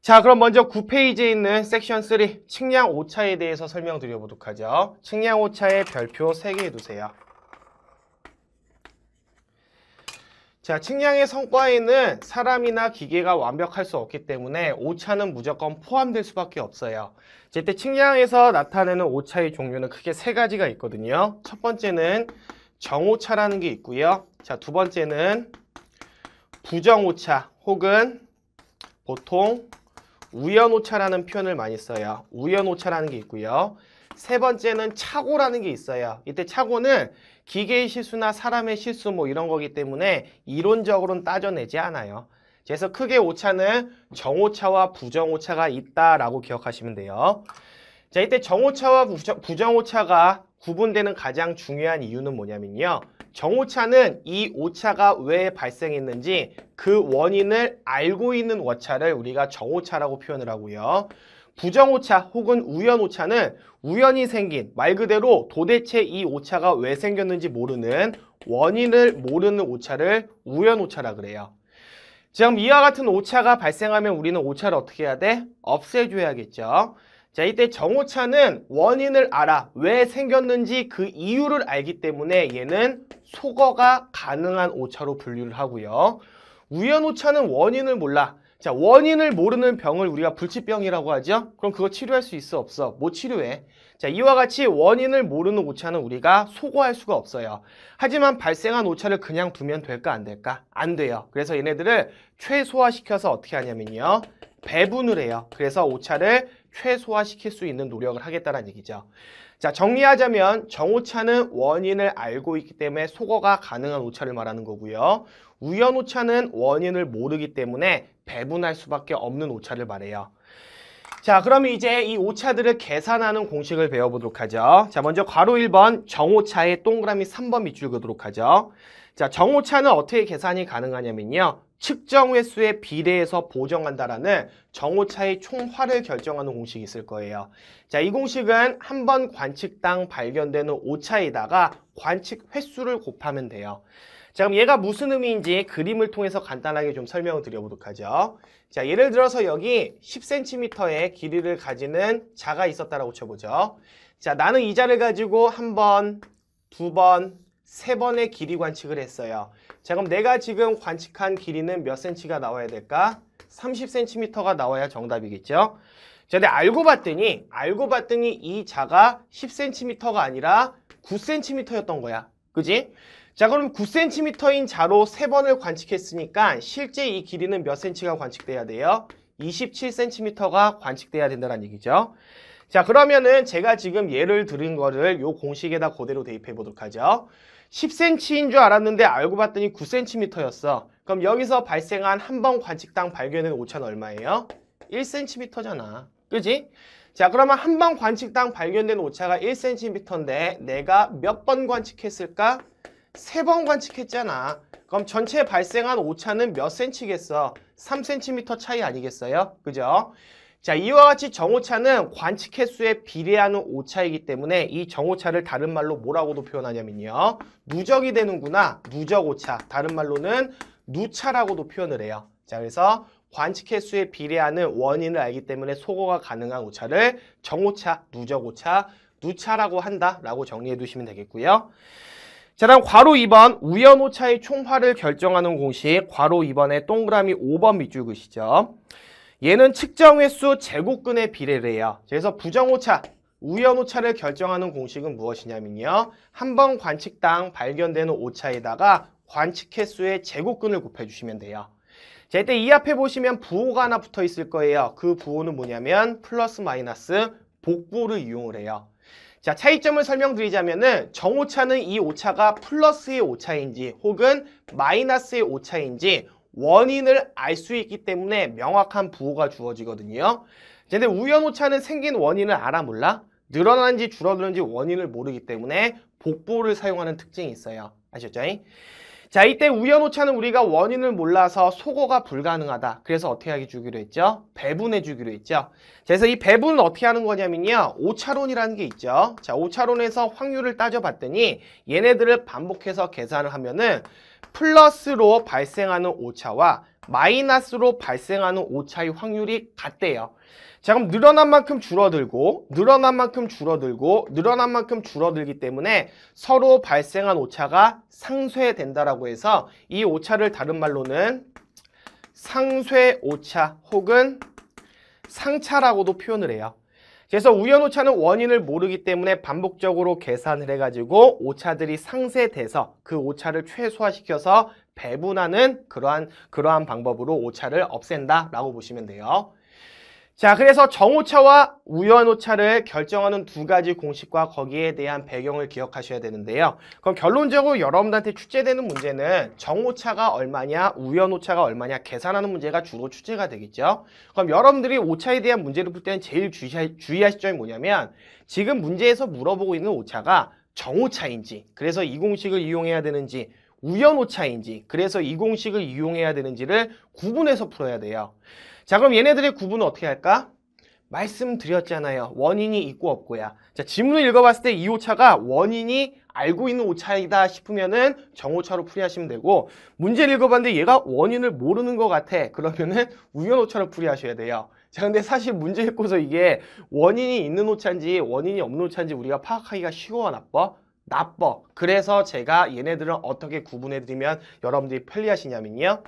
자, 그럼 먼저 9페이지에 있는 섹션 3 측량 오차에 대해서 설명드려보도록 하죠. 측량 오차의 별표 3개 해두세요. 자, 측량의 성과에는 사람이나 기계가 완벽할 수 없기 때문에 오차는 무조건 포함될 수밖에 없어요. 이때 측량에서 나타내는 오차의 종류는 크게 3가지가 있거든요. 첫 번째는 정오차라는 게 있고요. 자, 두 번째는 부정오차 혹은 보통 우연오차라는 표현을 많이 써요. 우연오차라는 게 있고요. 세 번째는 착오라는 게 있어요. 이때 착오는 기계의 실수나 사람의 실수 뭐 이런 거기 때문에 이론적으로는 따져내지 않아요. 그래서 크게 오차는 정오차와 부정오차가 있다라고 기억하시면 돼요. 자, 이때 정오차와 부정오차가 구분되는 가장 중요한 이유는 뭐냐면요. 정오차는 이 오차가 왜 발생했는지 그 원인을 알고 있는 오차를 우리가 정오차라고 표현을 하고요. 부정오차 혹은 우연오차는 우연히 생긴 말 그대로 도대체 이 오차가 왜 생겼는지 모르는 원인을 모르는 오차를 우연오차라 그래요. 지금 이와 같은 오차가 발생하면 우리는 오차를 어떻게 해야 돼? 없애줘야겠죠. 자, 이때 정오차는 원인을 알아. 왜 생겼는지 그 이유를 알기 때문에 얘는 소거가 가능한 오차로 분류를 하고요. 우연오차는 원인을 몰라. 자, 원인을 모르는 병을 우리가 불치병이라고 하죠. 그럼 그거 치료할 수 있어? 없어? 못 치료해. 자, 이와 같이 원인을 모르는 오차는 우리가 소거할 수가 없어요. 하지만 발생한 오차를 그냥 두면 될까 안 될까? 안 돼요. 그래서 얘네들을 최소화시켜서 어떻게 하냐면요. 배분을 해요. 그래서 오차를 최소화시킬 수 있는 노력을 하겠다는 얘기죠. 자, 정리하자면 정오차는 원인을 알고 있기 때문에 소거가 가능한 오차를 말하는 거고요. 우연오차는 원인을 모르기 때문에 배분할 수밖에 없는 오차를 말해요. 자, 그러면 이제 이 오차들을 계산하는 공식을 배워보도록 하죠. 자, 먼저 괄호 1번 정오차의 동그라미 3번 밑줄 그도록 하죠. 자, 정오차는 어떻게 계산이 가능하냐면요. 측정 횟수에 비례해서 보정한다라는 정오차의 총화를 결정하는 공식이 있을 거예요. 자, 이 공식은 한 번 관측당 발견되는 오차에다가 관측 횟수를 곱하면 돼요. 자, 그럼 얘가 무슨 의미인지 그림을 통해서 간단하게 좀 설명을 드려보도록 하죠. 자, 예를 들어서 여기 10cm의 길이를 가지는 자가 있었다라고 쳐보죠. 자, 나는 이 자를 가지고 한 번, 두 번, 세 번의 길이 관측을 했어요. 자, 그럼 내가 지금 관측한 길이는 몇 cm가 나와야 될까? 30cm가 나와야 정답이겠죠? 자, 근데 알고 봤더니 이 자가 10cm가 아니라 9cm였던 거야. 그지? 자, 그럼 9cm인 자로 3번을 관측했으니까 실제 이 길이는 몇 cm가 관측돼야 돼요? 27cm가 관측돼야 된다는 얘기죠. 자, 그러면은 제가 지금 예를 들은 거를 요 공식에다 그대로 대입해 보도록 하죠. 10cm인 줄 알았는데 알고 봤더니 9cm였어. 그럼 여기서 발생한 한 번 관측당 발견된 오차는 얼마예요? 1cm잖아. 그지? 자, 그러면 한 번 관측당 발견된 오차가 1cm인데 내가 몇 번 관측했을까? 3번 관측했잖아. 그럼 전체 발생한 오차는 몇 cm겠어? 3cm 차이 아니겠어요? 그죠? 자, 이와 같이 정오차는 관측 횟수에 비례하는 오차이기 때문에 이 정오차를 다른 말로 뭐라고도 표현하냐면요. 누적이 되는구나. 누적오차. 다른 말로는 누차라고도 표현을 해요. 자, 그래서 관측 횟수에 비례하는 원인을 알기 때문에 소거가 가능한 오차를 정오차, 누적오차, 누차라고 한다라고 정리해 두시면 되겠고요. 자, 다음 괄호 2번 우연오차의 총화를 결정하는 공식 괄호 2번에 동그라미 5번 밑줄 그시죠. 얘는 측정 횟수 제곱근의 비례를 해요. 그래서 부정오차, 우연오차를 결정하는 공식은 무엇이냐면요. 한 번 관측당 발견되는 오차에다가 관측 횟수의 제곱근을 곱해주시면 돼요. 자, 이때 이 앞에 보시면 부호가 하나 붙어 있을 거예요. 그 부호는 뭐냐면 플러스 마이너스 복부를 이용을 해요. 자, 차이점을 설명드리자면은 정오차는 이 오차가 플러스의 오차인지 혹은 마이너스의 오차인지 원인을 알 수 있기 때문에 명확한 부호가 주어지거든요. 근데 우연오차는 생긴 원인을 알아 몰라? 늘어나는지 줄어드는지 원인을 모르기 때문에 복부를 사용하는 특징이 있어요. 아셨죠? 자, 이때 우연오차는 우리가 원인을 몰라서 소거가 불가능하다. 그래서 어떻게 하게 주기로 했죠? 배분해 주기로 했죠. 그래서 이 배분은 어떻게 하는 거냐면요. 오차론이라는 게 있죠. 자, 오차론에서 확률을 따져봤더니 얘네들을 반복해서 계산을 하면은 플러스로 발생하는 오차와 마이너스로 발생하는 오차의 확률이 같대요. 자, 그럼 늘어난 만큼 줄어들고 늘어난 만큼 줄어들고 늘어난 만큼 줄어들기 때문에 서로 발생한 오차가 상쇄된다라고 해서 이 오차를 다른 말로는 상쇄 오차 혹은 상차라고도 표현을 해요. 그래서 우연오차는 원인을 모르기 때문에 반복적으로 계산을 해가지고 오차들이 상쇄돼서 그 오차를 최소화시켜서 배분하는 그러한 방법으로 오차를 없앤다라고 보시면 돼요. 자, 그래서 정오차와 우연오차를 결정하는 두 가지 공식과 거기에 대한 배경을 기억하셔야 되는데요. 그럼 결론적으로 여러분들한테 출제되는 문제는 정오차가 얼마냐, 우연오차가 얼마냐 계산하는 문제가 주로 출제가 되겠죠. 그럼 여러분들이 오차에 대한 문제를 풀 때는 제일 주의하실 점이 뭐냐면 지금 문제에서 물어보고 있는 오차가 정오차인지, 그래서 이 공식을 이용해야 되는지, 우연오차인지, 그래서 이 공식을 이용해야 되는지를 구분해서 풀어야 돼요. 자, 그럼 얘네들의 구분은 어떻게 할까? 말씀드렸잖아요. 원인이 있고 없고야. 자, 지문을 읽어봤을 때 이 오차가 원인이 알고 있는 오차이다 싶으면은 정오차로 풀이하시면 되고, 문제를 읽어봤는데 얘가 원인을 모르는 것 같아. 그러면은 우연오차로 풀이하셔야 돼요. 자, 근데 사실 문제 읽고서 이게 원인이 있는 오차인지 원인이 없는 오차인지 우리가 파악하기가 쉬워, 나빠? 나빠. 그래서 제가 얘네들은 어떻게 구분해드리면 여러분들이 편리하시냐면요.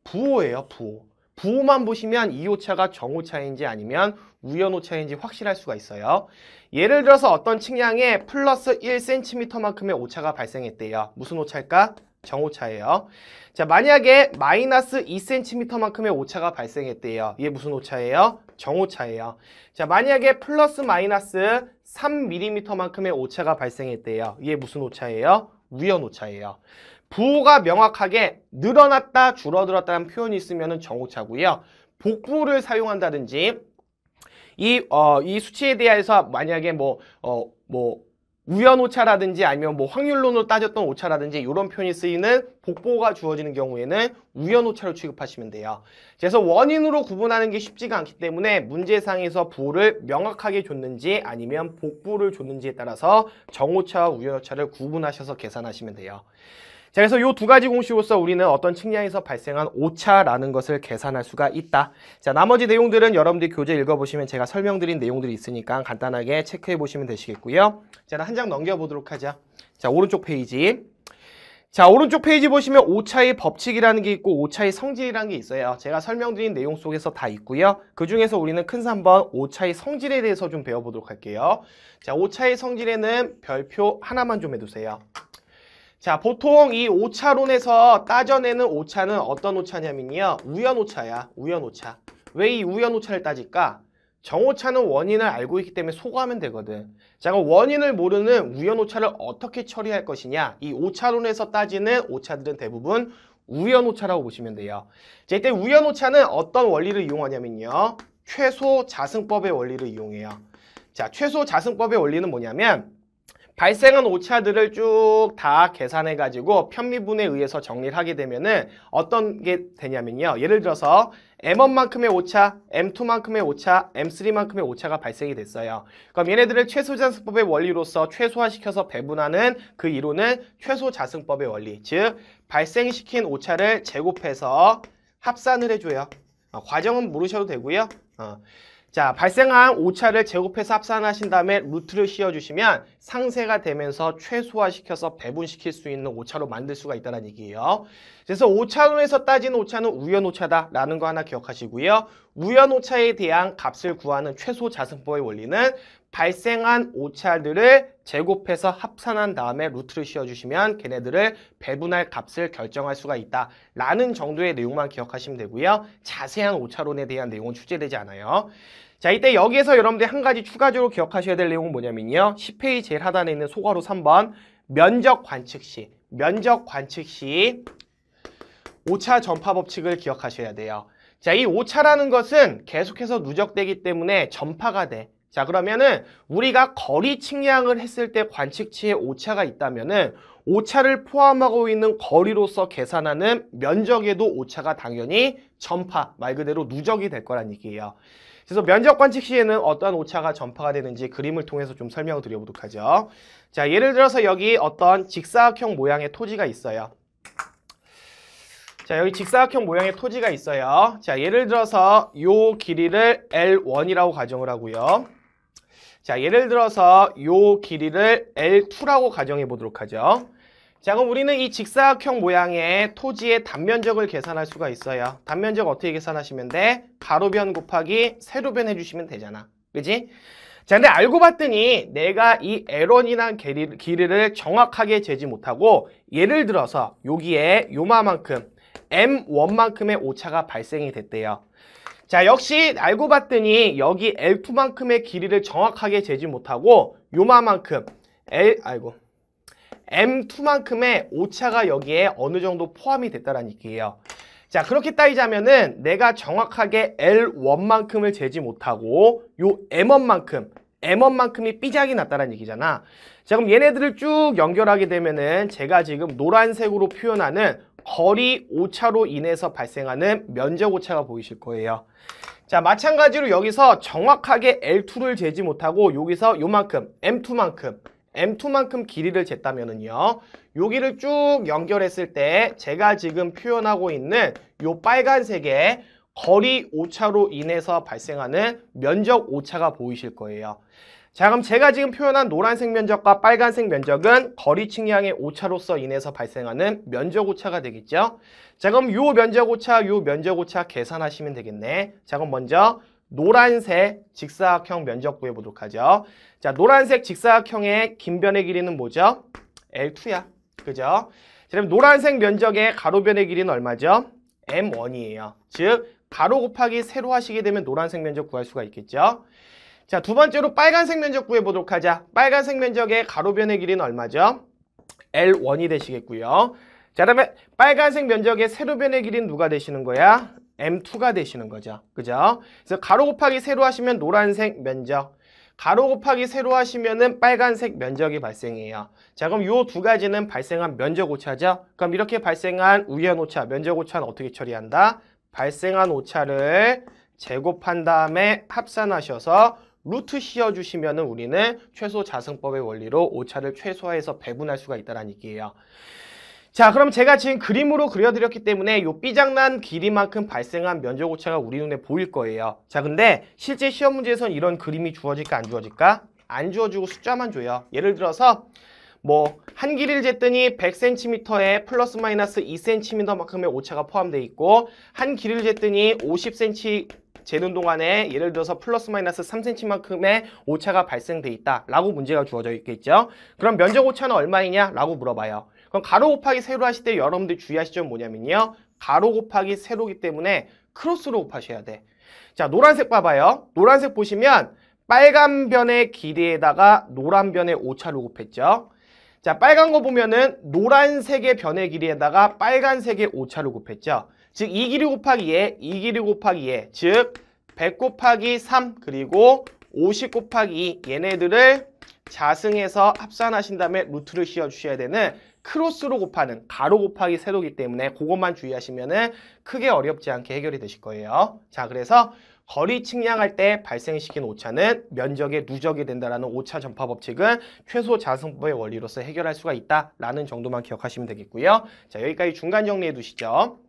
부호예요, 부호. 부호만 보시면 이 오차가 정오차인지 아니면 우연오차인지 확실할 수가 있어요. 예를 들어서 어떤 측량에 플러스 1cm만큼의 오차가 발생했대요. 무슨 오차일까? 정오차예요. 자, 만약에 마이너스 2cm만큼의 오차가 발생했대요. 이게 무슨 오차예요? 정오차예요. 자, 만약에 플러스 마이너스 3mm만큼의 오차가 발생했대요. 이게 무슨 오차예요? 우연오차예요. 부호가 명확하게 늘어났다, 줄어들었다는 표현이 있으면 정오차고요. 복부를 사용한다든지 이 수치에 대해서 만약에 우연오차라든지 아니면 확률론으로 따졌던 오차라든지 이런 표현이 쓰이는 복부호가 주어지는 경우에는 우연오차로 취급하시면 돼요. 그래서 원인으로 구분하는 게 쉽지가 않기 때문에 문제상에서 부호를 명확하게 줬는지 아니면 복부를 줬는지에 따라서 정오차와 우연오차를 구분하셔서 계산하시면 돼요. 자, 그래서 이 두 가지 공식으로서 우리는 어떤 측량에서 발생한 오차라는 것을 계산할 수가 있다. 자, 나머지 내용들은 여러분들이 교재 읽어보시면 제가 설명드린 내용들이 있으니까 간단하게 체크해 보시면 되시겠고요. 자, 한 장 넘겨보도록 하죠. 자, 오른쪽 페이지. 자, 오른쪽 페이지 보시면 오차의 법칙이라는 게 있고 오차의 성질이라는 게 있어요. 제가 설명드린 내용 속에서 다 있고요. 그 중에서 우리는 큰 3번 오차의 성질에 대해서 좀 배워보도록 할게요. 자, 오차의 성질에는 별표 하나만 좀 해두세요. 자, 보통 이 오차론에서 따져내는 오차는 어떤 오차냐면요. 우연오차야, 우연오차. 왜 이 우연오차를 따질까? 정오차는 원인을 알고 있기 때문에 소거하면 되거든. 자, 그럼 원인을 모르는 우연오차를 어떻게 처리할 것이냐? 이 오차론에서 따지는 오차들은 대부분 우연오차라고 보시면 돼요. 자, 이때 우연오차는 어떤 원리를 이용하냐면요. 최소자승법의 원리를 이용해요. 자, 최소자승법의 원리는 뭐냐면 발생한 오차들을 쭉 다 계산해가지고 편미분에 의해서 정리를 하게 되면은 어떤 게 되냐면요. 예를 들어서 M1만큼의 오차, M2만큼의 오차, M3만큼의 오차가 발생이 됐어요. 그럼 얘네들을 최소자승법의 원리로서 최소화시켜서 배분하는 그 이론은 최소자승법의 원리. 즉, 발생시킨 오차를 제곱해서 합산을 해줘요. 과정은 모르셔도 되고요. 자, 발생한 오차를 제곱해서 합산하신 다음에 루트를 씌워주시면 상쇄가 되면서 최소화시켜서 배분시킬 수 있는 오차로 만들 수가 있다는 얘기예요. 그래서 오차론에서 따지는 오차는 우연오차다라는 거 하나 기억하시고요. 우연오차에 대한 값을 구하는 최소자승법의 원리는 발생한 오차들을 제곱해서 합산한 다음에 루트를 씌워주시면 걔네들을 배분할 값을 결정할 수가 있다라는 정도의 내용만 기억하시면 되고요. 자세한 오차론에 대한 내용은 출제되지 않아요. 자, 이때 여기에서 여러분들이 한 가지 추가적으로 기억하셔야 될 내용은 뭐냐면요. 10페이지 제일 하단에 있는 소괄호 3번 면적 관측 시 오차 전파 법칙을 기억하셔야 돼요. 자, 이 오차라는 것은 계속해서 누적되기 때문에 전파가 돼. 자, 그러면은 우리가 거리 측량을 했을 때 관측치에 오차가 있다면은 오차를 포함하고 있는 거리로서 계산하는 면적에도 오차가 당연히 전파, 말 그대로 누적이 될 거란 얘기예요. 그래서 면적 관측 시에는 어떠한 오차가 전파가 되는지 그림을 통해서 좀 설명을 드려보도록 하죠. 자, 예를 들어서 여기 어떤 직사각형 모양의 토지가 있어요. 자, 여기 직사각형 모양의 토지가 있어요. 자, 예를 들어서 요 길이를 L1이라고 가정을 하고요. 자, 예를 들어서 요 길이를 L2라고 가정해 보도록 하죠. 자, 그럼 우리는 이 직사각형 모양의 토지의 단면적을 계산할 수가 있어요. 단면적 어떻게 계산하시면 돼? 가로변 곱하기 세로변 해주시면 되잖아. 그지? 자, 근데 알고 봤더니 내가 이 L1이라는 길이를 정확하게 재지 못하고 예를 들어서 여기에 요만큼 M1만큼의 오차가 발생이 됐대요. 자, 역시 알고 봤더니 여기 L2만큼의 길이를 정확하게 재지 못하고 요만큼 M2만큼의 오차가 여기에 어느 정도 포함이 됐다는 얘기예요. 자, 그렇게 따지자면은 내가 정확하게 L1만큼을 재지 못하고 요 M1만큼이 삐작이 났다는 얘기잖아. 자, 그럼 얘네들을 쭉 연결하게 되면은 제가 지금 노란색으로 표현하는 거리 오차로 인해서 발생하는 면적 오차가 보이실 거예요. 자, 마찬가지로 여기서 정확하게 L2를 재지 못하고 여기서 요만큼 M2만큼 길이를 쟀다면은요. 여기를 쭉 연결했을 때 제가 지금 표현하고 있는 요 빨간색의 거리 오차로 인해서 발생하는 면적 오차가 보이실 거예요. 자, 그럼 제가 지금 표현한 노란색 면적과 빨간색 면적은 거리 측량의 오차로서 인해서 발생하는 면적 오차가 되겠죠. 자, 그럼 요 면적 오차 계산하시면 되겠네. 자, 그럼 먼저 노란색 직사각형 면적 구해보도록 하죠. 자, 노란색 직사각형의 긴 변의 길이는 뭐죠? L2야. 그죠? 자, 그럼 노란색 면적의 가로변의 길이는 얼마죠? M1이에요. 즉, 가로 곱하기 세로 하시게 되면 노란색 면적 구할 수가 있겠죠? 자, 두 번째로 빨간색 면적 구해보도록 하자. 빨간색 면적의 가로변의 길이는 얼마죠? L1이 되시겠고요. 자, 그다음에 빨간색 면적의 세로변의 길이는 누가 되시는 거야? M2가 되시는 거죠. 그죠? 그래서 가로 곱하기 세로 하시면 노란색 면적, 가로 곱하기 세로 하시면은 빨간색 면적이 발생해요. 자, 그럼 요 두 가지는 발생한 면적 오차죠? 그럼 이렇게 발생한 우연 오차, 면적 오차는 어떻게 처리한다? 발생한 오차를 제곱한 다음에 합산하셔서 루트 씌워주시면은 우리는 최소 자승법의 원리로 오차를 최소화해서 배분할 수가 있다는 얘기예요. 자, 그럼 제가 지금 그림으로 그려드렸기 때문에 요 삐작난 길이만큼 발생한 면적 오차가 우리 눈에 보일 거예요. 자, 근데 실제 시험 문제에서는 이런 그림이 주어질까 안 주어질까? 안 주어지고 숫자만 줘요. 예를 들어서 뭐 한 길이를 쟀더니 100cm에 플러스 마이너스 2cm만큼의 오차가 포함되어 있고 한 길이를 쟀더니 50cm 재는 동안에 예를 들어서 플러스 마이너스 3cm만큼의 오차가 발생돼 있다 라고 문제가 주어져 있겠죠. 그럼 면적 오차는 얼마이냐 라고 물어봐요. 그럼 가로 곱하기 세로 하실 때 여러분들 주의하실 점은 뭐냐면요. 가로 곱하기 세로기 때문에 크로스로 곱하셔야 돼. 자, 노란색 봐봐요. 노란색 보시면 빨간 변의 길이에다가 노란 변의 오차를 곱했죠. 자, 빨간 거 보면은 노란색의 변의 길이에다가 빨간색의 오차를 곱했죠. 즉, 이 길이 곱하기 얘, 즉 100 곱하기 3 그리고 50 곱하기 2 얘네들을 자승해서 합산하신 다음에 루트를 씌워주셔야 되는 크로스로 곱하는 가로 곱하기 세로기 때문에 그것만 주의하시면은 크게 어렵지 않게 해결이 되실 거예요. 자, 그래서 거리 측량할 때 발생시킨 오차는 면적의 누적이 된다라는 오차 전파 법칙은 최소 자승법의 원리로서 해결할 수가 있다라는 정도만 기억하시면 되겠고요. 자, 여기까지 중간 정리해 두시죠.